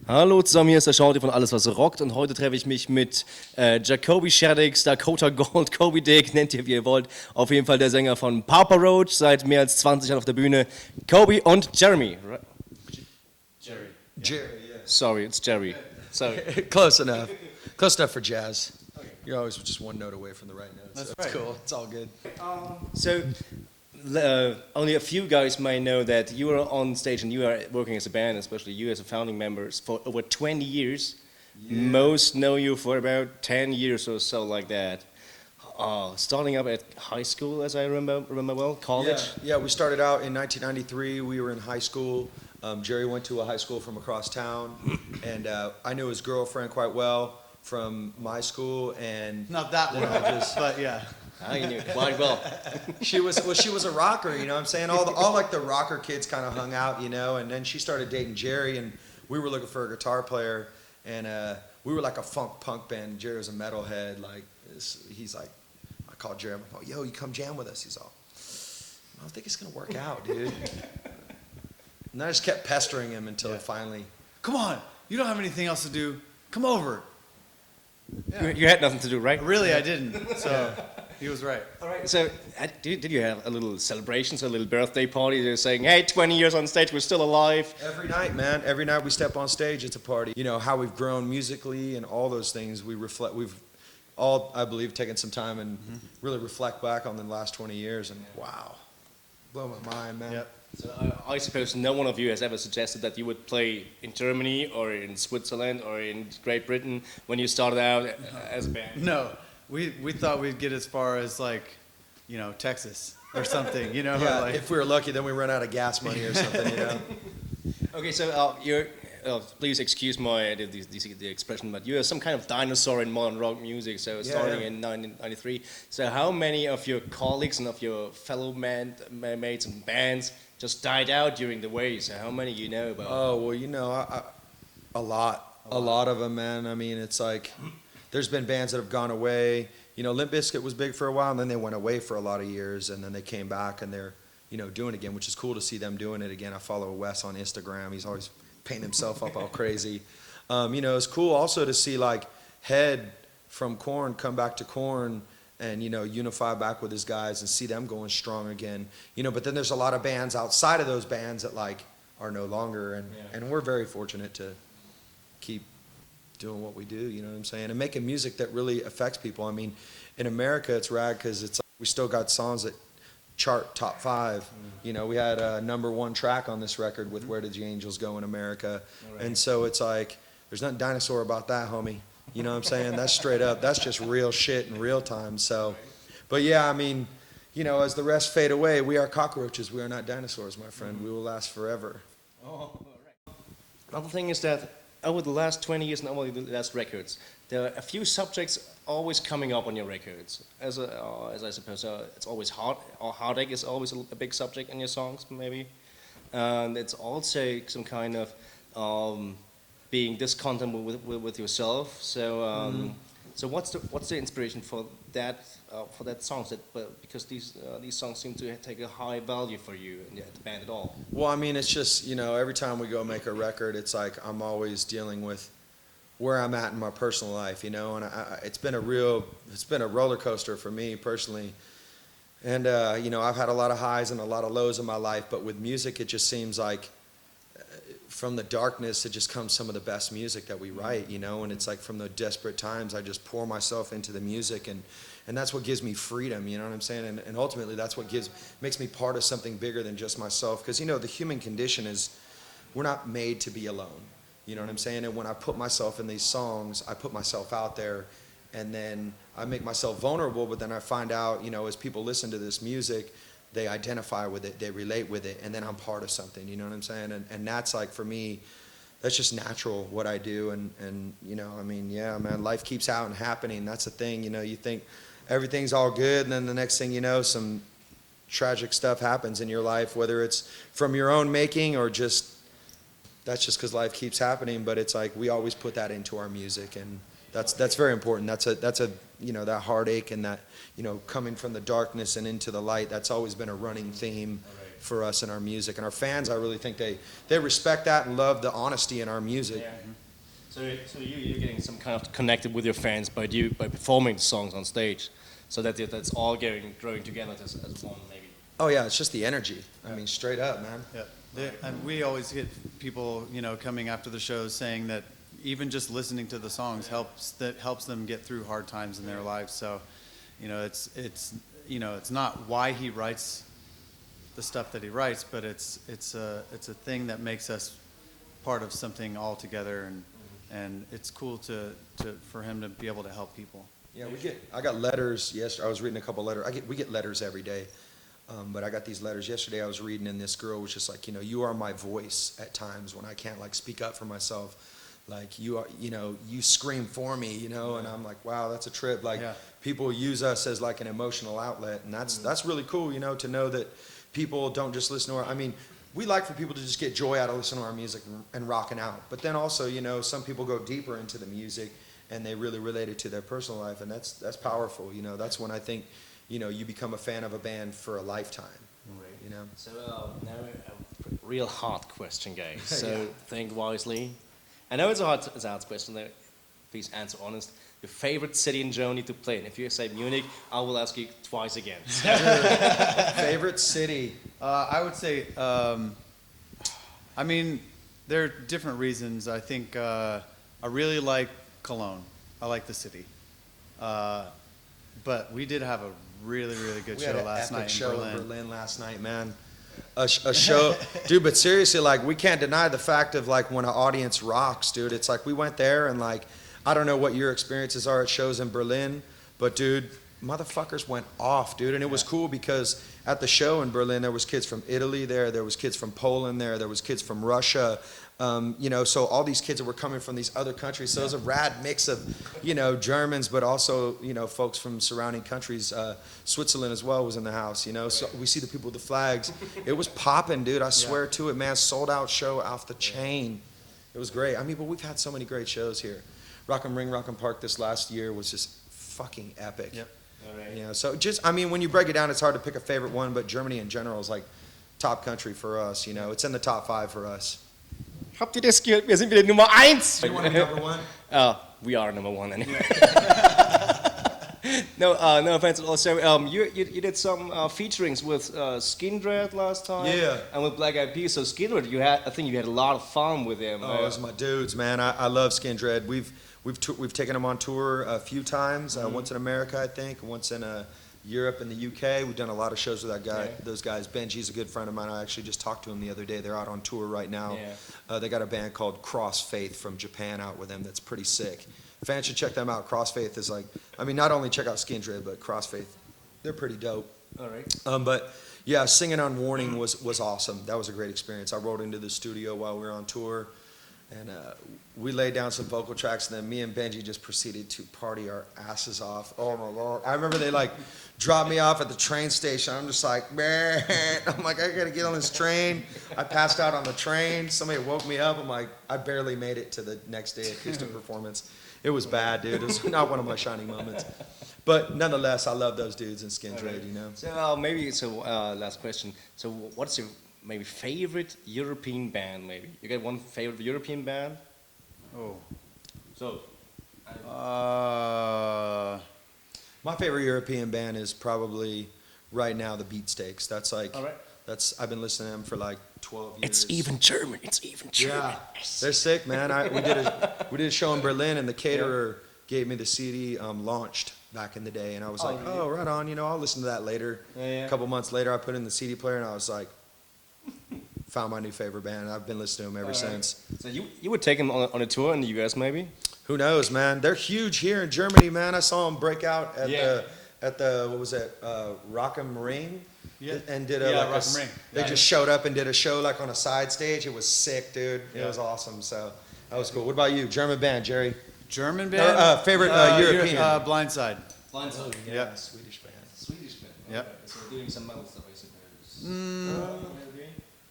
Hallo zusammen, hier ist der Shorty von Alles, was rockt und heute treffe ich mich mit Jacoby Shadix, Dakota Gold, Coby Dick, nennt ihr wie ihr wollt. Auf jeden Fall der Sänger von Papa Roach, seit mehr als 20 Jahren auf der Bühne. Coby und Jeremy. Jerry. Jerry, yeah. Sorry, it's Jerry. Sorry. Close enough. Close enough for jazz. You're always just one note away from the right note. That's so right. It's cool. It's all good. So, only a few guys might know that you are on stage and you are working as a band, especially you as a founding members, for over 20 years. Yeah. Most know you for about 10 years or so, like that. Starting up at high school, as I remember well, college? Yeah, we started out in 1993. We were in high school. Jerry went to a high school from across town, and I knew his girlfriend quite well from my school, and Not that one, but yeah. I knew quite well. she was a rocker, you know what I'm saying? All like the rocker kids kind of hung out, you know, and then she started dating Jerry, and we were looking for a guitar player, and we were like a funk punk band. Jerry was a metalhead, like, he's like, I called Jerry, I'm like, yo, you come jam with us. He's all, I don't think it's gonna work out, dude. And I just kept pestering him until finally, Come on, you don't have anything else to do. Come over. Yeah. You had nothing to do, right? Really, I didn't. So he was right. All right. So, did you have a little celebration, so a little birthday party? They're saying, "Hey, 20 years on stage, we're still alive." every night, man, every night we step on stage, it's a party. You know, how we've grown musically and all those things, we've all, I believe, taken some time and really reflect back on the last 20 years, and wow, blow my mind, man. Yep. So I suppose no one of you has ever suggested that you would play in Germany or in Switzerland or in Great Britain when you started out as a band. No, we thought we'd get as far as like, Texas or something, Yeah, like, if we were lucky, then we run out of gas money or something, you know. Okay, so you're. Please excuse the expression, but you are some kind of dinosaur in modern rock music. So starting in 1993. So how many of your colleagues and of your fellow mates and bands just died out during the wave? So how many you know about? Oh, well, you know, a lot of them, man. I mean, it's like, there's been bands that have gone away. You know, Limp Bizkit was big for a while, and then they went away for a lot of years, and then they came back, and they're, doing it again, which is cool to see them doing it again. I follow Wes on Instagram. He's always painting himself up all crazy. It's cool also to see, like, Head from Korn come back to Korn and, unify back with his guys and see them going strong again. But then there's a lot of bands outside of those bands that, like, are no longer, and we're very fortunate to keep doing what we do, you know what I'm saying, and making music that really affects people. I mean, in America, it's rad because it's we still got songs that chart top 5. We had a #1 track on this record with Where Did the Angels Go in America. Right. And so it's like, there's nothing dinosaur about that, homie. You know what I'm saying? That's straight up. That's just real shit in real time. So, but yeah, I mean, as the rest fade away, we are cockroaches. We are not dinosaurs, my friend. We will last forever. Oh, right. Another thing is that over the last 20 years and over the last records, there are a few subjects always coming up on your records. As I suppose, it's always heartache is always a big subject in your songs, maybe. And it's also some kind of being discontent with yourself. So, so what's the inspiration for that songs? Because these songs seem to take a high value for you and the band at all. Well, I mean, it's just every time we go make a record, it's like I'm always dealing with where I'm at in my personal life, and it's been a roller coaster for me personally, and I've had a lot of highs and a lot of lows in my life, but with music, it just seems like from the darkness, it just comes some of the best music that we write, and it's like from the desperate times, I just pour myself into the music, and that's what gives me freedom, you know what I'm saying, and ultimately that's what makes me part of something bigger than just myself, because the human condition is, we're not made to be alone. You know what I'm saying? And when I put myself in these songs, I put myself out there, and then I make myself vulnerable, but then I find out, as people listen to this music, they identify with it, they relate with it, and then I'm part of something, you know what I'm saying? And that's like, for me, that's just natural what I do, and I mean, yeah, man, life keeps out and happening. That's the thing, you think everything's all good, and then the next thing you know, some tragic stuff happens in your life, whether it's from your own making or that's just because life keeps happening, but it's like we always put that into our music, and that's very important. That's a that heartache and that coming from the darkness and into the light. That's always been a running theme for us in our music. And our fans, I really think they respect that and love the honesty in our music. Yeah. So you're getting some kind of connected with your fans by performing the songs on stage, so that's all growing together as one maybe. Oh yeah, it's just the energy. I mean, straight up, man. Yeah, and we always get people, coming after the shows saying that even just listening to the songs helps them get through hard times in their lives. So, it's not why he writes the stuff that he writes, but it's a thing that makes us part of something all together, and it's cool for him to be able to help people. Yeah, I got letters yesterday. I was reading a couple letters. We get letters every day. But I got these letters yesterday I was reading, and this girl was just like, you are my voice at times when I can't like speak up for myself. Like you are, you scream for me, and I'm like, wow, that's a trip. Like people use us as like an emotional outlet, and that's really cool, to know that people don't just listen to our, I mean, we like for people to just get joy out of listening to our music and rocking out. But then also, some people go deeper into the music and they really relate it to their personal life, and that's powerful. That's when I think, you become a fan of a band for a lifetime. Right. So now a real hard question, guys. So think wisely. I know it's a hard question. There. Please answer honest. Your favorite city in Germany to play in? If you say Munich, I will ask you twice again. Favorite city? I would say, I mean, there are different reasons. I think I really like Cologne. I like the city. But we did have a really, really good show last night in Berlin. We had an epic show in Berlin last night, man. A show, dude, but seriously, like, we can't deny the fact of, like, when an audience rocks, dude. It's like we went there and, like, I don't know what your experiences are at shows in Berlin, but, dude, motherfuckers went off, dude. And it was cool because at the show in Berlin, there was kids from Italy there was kids from Poland there was kids from Russia. So all these kids that were coming from these other countries. So it was a rad mix of, Germans, but also, folks from surrounding countries. Switzerland as well was in the house, So we see the people with the flags. It was popping, dude. I swear to it, man. Sold out show off the chain. It was great. I mean, but we've had so many great shows here. Rock'em Ring, Rock'em Park this last year was just fucking epic. Yep. All right. So when you break it down, it's hard to pick a favorite one, but Germany in general is like top country for us, It's in the top 5 for us. Habt ihr das gehört? Wir sind wieder Nummer 1. You want to be number 1? We are number 1 anyway. No offense. Also, you did some featurings with Skindred last time. Yeah. And with Black Eyed Peas. So Skindred, I think you had a lot of fun with them. Oh, those are my dudes, man. I love Skindred. We've taken them on tour a few times. Once in America, I think. Once in Europe and the UK. We've done a lot of shows with those guys. Benji's a good friend of mine. I actually just talked to him the other day. They're out on tour right now. Yeah. They got a band called Cross Faith from Japan out with them that's pretty sick. Fans should check them out. Cross Faith is like, not only check out Skindred, but Cross Faith, they're pretty dope. All right. But yeah, singing on Warning was awesome. That was a great experience. I rolled into the studio while we were on tour, and we laid down some vocal tracks, and then me and Benji just proceeded to party our asses off. Oh my Lord. I remember they dropped me off at the train station. I'm just like, man, I'm like, I gotta get on this train. I passed out on the train. Somebody woke me up. I'm like, I barely made it to the next day acoustic performance. It was bad, dude. It was not one of my shining moments. But nonetheless, I love those dudes in Skindred, So last question. So what's your maybe favorite European band? Maybe you got one favorite European band? Oh. So. My favorite European band is probably right now the Beatsteaks. That's like, all right. I've been listening to them for like 12 years. It's even German. Yeah, they're sick, man. We did a show in Berlin, and the caterer gave me the CD launched back in the day, and I was like, oh, right on. I'll listen to that later. Yeah. A couple months later, I put in the CD player, and I was like, found my new favorite band. I've been listening to them ever since. So you would take them on a tour in the US, maybe? Who knows, man? They're huge here in Germany, man. I saw them break out at the what was that, Rock'em Ring? Yeah. And did Rock'em Ring. They just showed up and did a show like on a side stage. It was sick, dude. It was awesome. So that was cool. What about you? German band, Jerry? German band? Favorite European? Blindside. Blindside. Yeah. Swedish band. Yep. Okay. So doing some metal stuff, I suppose.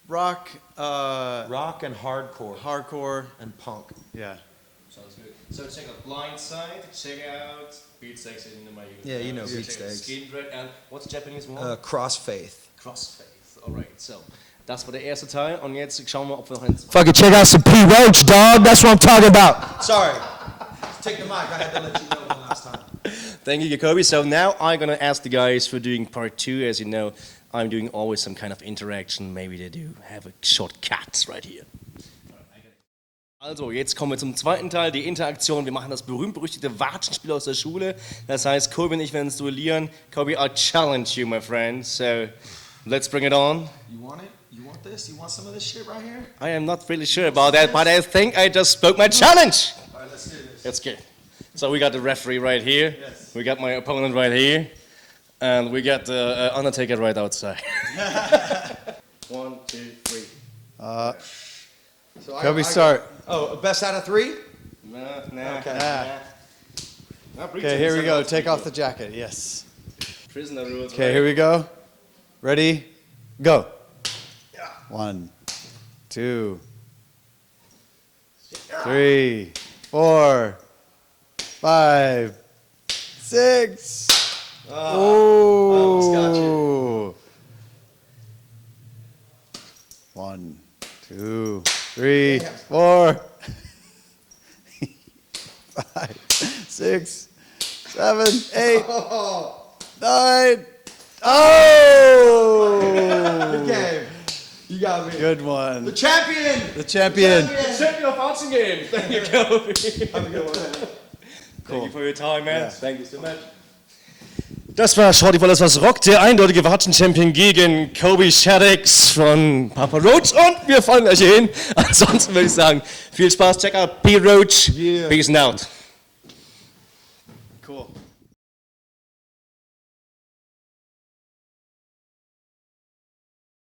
Rock. Rock and hardcore. Hardcore. And punk. Yeah. Sounds good. So check out Blindside, check out Beatsteaks in my Yeah, Beatsteaks. Skindred, and what's the Japanese one? Cross Faith. Cross Faith. Alright, so. Das war der erste Teil und jetzt schauen wir, ob wir noch einen... Fucking check out some P. Roach, dog. That's what I'm talking about. Sorry. Take the mic. I had to let you know one last time. Thank you, Coby. So now I'm gonna ask the guys for doing part 2. As you know, I'm doing always some kind of interaction. Maybe they do have a short cut right here. Also, jetzt kommen wir zum zweiten Teil, die Interaktion. Wir machen das berühmt-berüchtigte Watschenspiel aus der Schule. Das heißt, Coby und ich werden es duellieren. Coby, I challenge you, my friend. So, let's bring it on. You want it? You want this? You want some of this shit right here? I am not really sure about that, but I think I just spoke my challenge. All right, let's do this. That's good. So we got the referee right here. Yes. We got my opponent right here. And we got the Undertaker right outside. 1, 2, 3. So Coby, start. Oh, best out of 3? Nah. Okay. Okay, here we go. Take off the jacket. Yes. Prisoner rules. Okay, here we go. Ready? Go. 1, 2, 3, 4, 5, 6. almost got Oh. 1, 2, 3, 4, 5, 6, 7, 8, 9. Oh! Good game. You got me. Good one. The champion. The champion. Champion of Boxing Game. Thank you, Coby. Have a good one. Thank you for your time, man. Yeah. Thank you so much. Das war Shorty von alles-was-rockt, der eindeutige Watschen-Champion gegen Coby Shadix von Papa Roach und wir fallen gleich hier hin. Ansonsten würde ich sagen, viel Spaß, check out P. Roach, Yeah. peace and out.